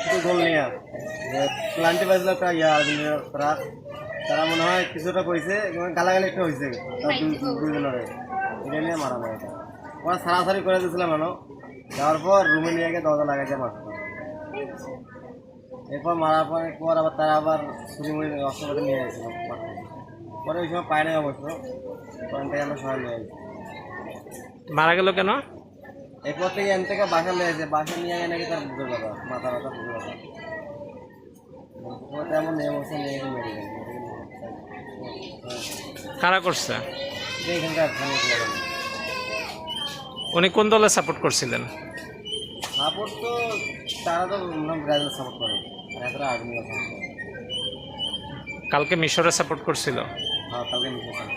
কিছু গোল নিয়ে প্লান্টি বাজলো একটা তারা মনে হয় কিছুটা কইছে গালাগালি একটা হয়েছে দুজনের এটা নিয়ে মারা যায় এটা ওরা সারাসারি করে দিয়েছিলাম কেন যাওয়ার পর রুমে নিয়ে গিয়ে দরজা লাগাইছে মারতে এরপর মারার পর আবার তারা আবার ছুরি মুড়ি অস্ত্রপাতি নিয়ে গেছিল পরে ওই সময় পায় নাই অবশ্য ওখান থেকে আমরা সবাই নিয়ে গেছি। মারা গেল কেন? এরপর থেকে এন থেকে বাসা নিয়ে গেছে বাসা নিয়ে গিয়ে নাকি তার বুঝতে পারা মাথা ব্যথা বুঝতে পারা তেমন নিয়ে বসে নিয়ে গেছে মেডিকেল কারা করছে? এখানকার উনি কোন দলে সাপোর্ট করছিলেন? সাপোর্ট তো তারা তো ব্রাজিল সাপোর্ট করে এতটা আর্মি কালকে মিশরে সাপোর্ট করছিল। হ্যাঁ কালকে মিশর